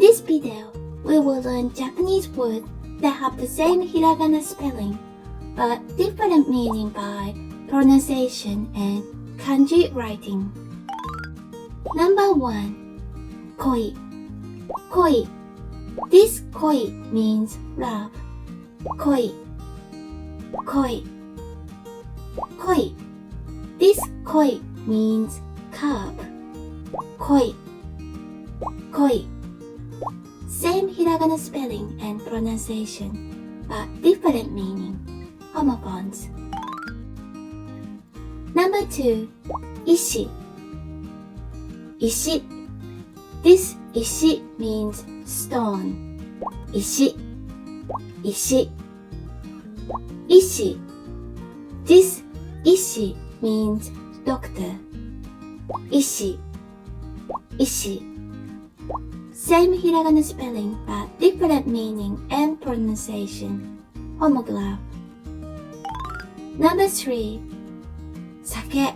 this video, we will learn Japanese words that have the same hiragana spelling, but different meaning by pronunciation and kanji writing. Number 1. Koi. Koi. This koi means love. Koi. Koi. Koi. This koi means curb. Koi. Koi. Same hiragana spelling and pronunciation, but different meaning. Homophones. Number 2. Ishi. Ishi. This ishi means stone. Ishi. Ishi. Ishi. This ishi means doctor. Ishi. Ishi. Same hiragana spelling but different meaning and pronunciation. Homograph. Number 3. Sake.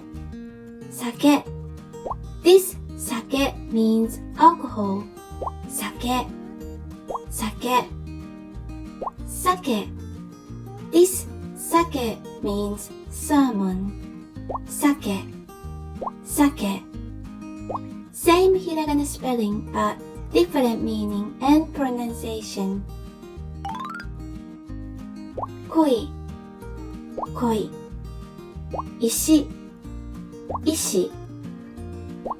Sake. This sake means alcohol. Sake. Sake. Sake. This sake means sermon. Sake. Sake. Same hiragana spelling but different meaning and pronunciation. Koi. Koi. Ishi. Ishi.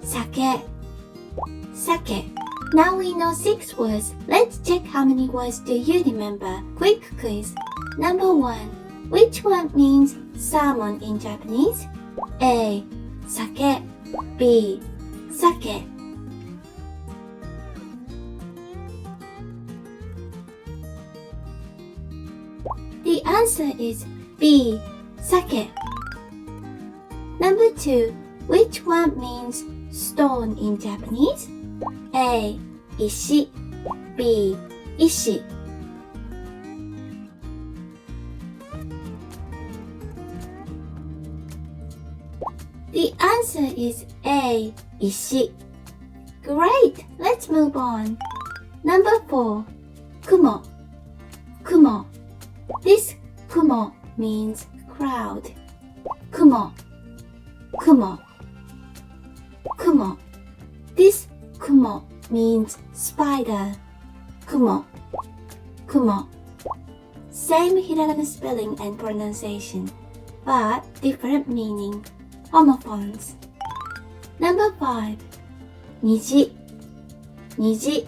Sake. Sake. Now we know 6 words. Let's check how many words do you remember. Quick quiz. Number 1. Which one means salmon in Japanese? A. Sake. B. Sake. The answer is B. Sake. Number 2. Which one means stone in Japanese? A. Ishi. B. Ishi. The answer is A. Ishi. Great! Let's move on. Number 4. Kumo. Kumo. This kumo means crowd. Kumo. Kumo. Kumo. This kumo means spider. Kumo. Kumo. Same hiragana spelling and pronunciation, but different meaning. Homophones. Number 5. Niji. Niji.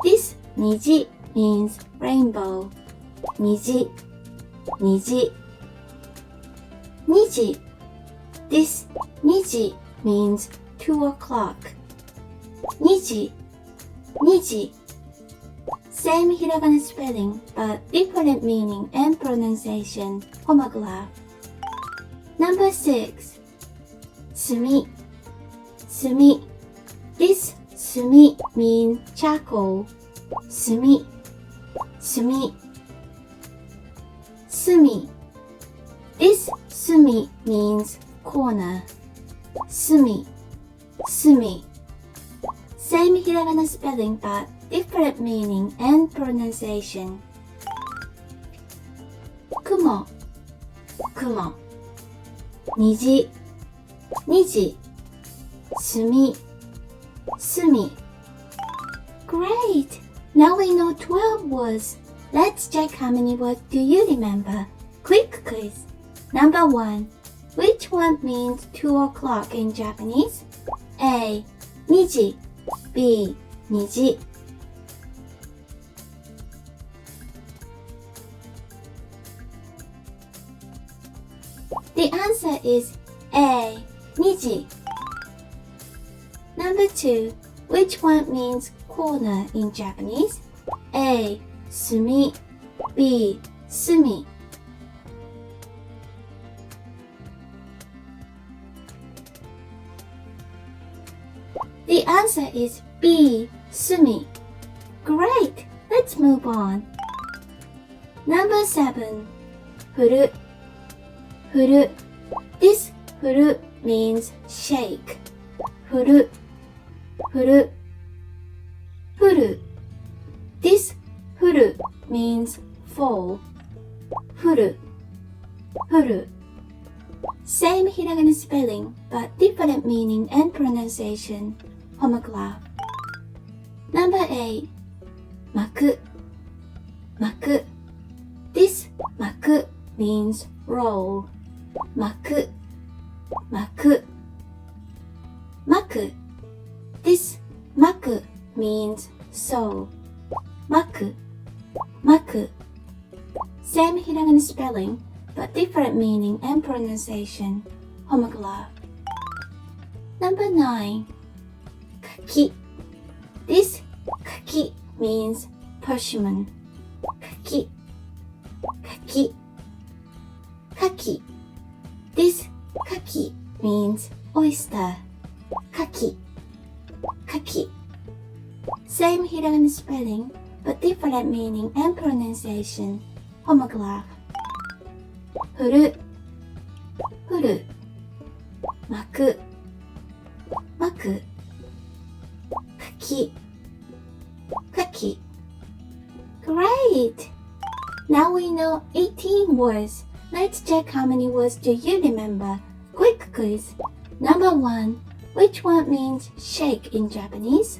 This niji means rainbow. Niji. Niji. Niji. This niji means 2 o'clock. Niji. Niji. Same hiragana spelling but different meaning and pronunciation. Homograph. Number 6. Sumi. Sumi. This sumi means charcoal. Sumi. Sumi. Sumi. This sumi means corner. Sumi. Sumi. Same hiragana spelling but different meaning and pronunciation. Kumo. Kumo. Niji. Niji. Sumi. Sumi. Great! Now we know 12 words. Let's check how many words do you remember. Quick quiz. Number 1. Which one means 2 o'clock in Japanese? A. Niji. B. Niji. The answer is A. Niji. Number 2. Which one means corner in Japanese? A. Sumi. B. Sumi. The answer is B. Sumi. Great! Let's move on. Number 7. Furu. Furu. This furu means shake. Furu. Furu. Furu. furu. This furu means fall. Furu, furu. Same hiragana spelling but different meaning and pronunciation. Homograph. Number 8. Maku, maku. This maku means roll. Maku, maku. Maku. This maku means sew. Maku, maku. Same hiragana spelling but different meaning and pronunciation. Homograph. Number 9. Kaki. This kaki means persimmon. Kaki, kaki. Kaki. This kaki means oyster. Kaki, kaki. Same hiragana spelling but different meaning and pronunciation. Homograph. Furu, furu. Maku, maku. Kaki, kaki. Great! Now we know 18 words. Let's check how many words do you remember. Quick quiz. Number 1. Which one means shake in Japanese?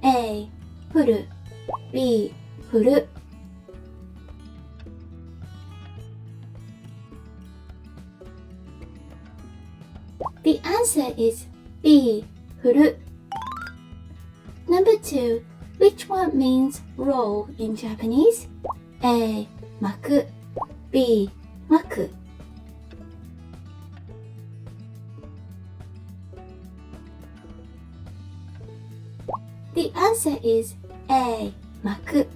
A. Furu. B. Furu. The answer is B. Furu. Number 2. Which one means roll in Japanese? A. Maku. B. Maku. The answer is A. Maku.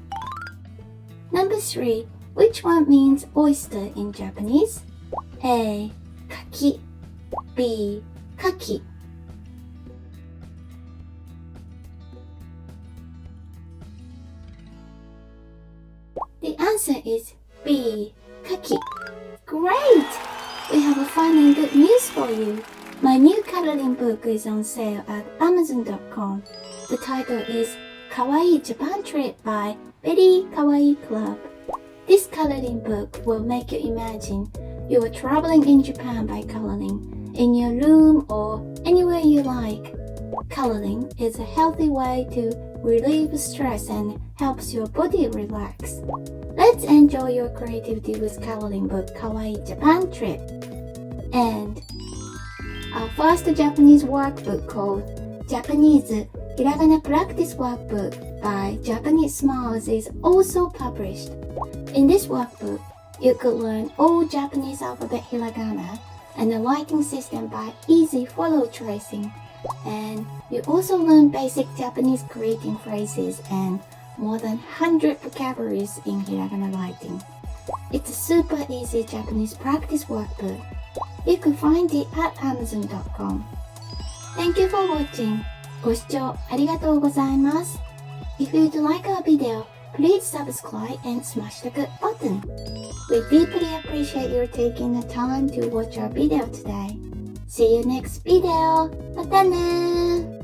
Number 3. Which one means oyster in Japanese? A. Kaki. B. Kaki. The answer is B. Kaki. Great! We have a fun and good news for you. My new coloring book is on sale at Amazon.com. The title is Kawaii Japan Trip by Very Kawaii Club. This coloring book will make you imagine you are traveling in Japan by coloring in your room or anywhere you like. Coloring is a healthy way to relieve stress and helps your body relax. Let's enjoy your creativity with coloring book Kawaii Japan Trip. And our first Japanese workbook called Japanese Hiragana Practice Workbook by Japanese Smiles is also published. In this workbook, you could learn all Japanese alphabet hiragana and the writing system by easy follow tracing. And you also learn basic Japanese greeting phrases and more than 100 vocabularies in hiragana writing. It's a super easy Japanese practice workbook. You can find it at Amazon.com. Thank you for watching. ご視聴ありがとうございます。If you'd like our video, please subscribe and smash the good button. We deeply appreciate your taking the time to watch our video today. See you next video. またね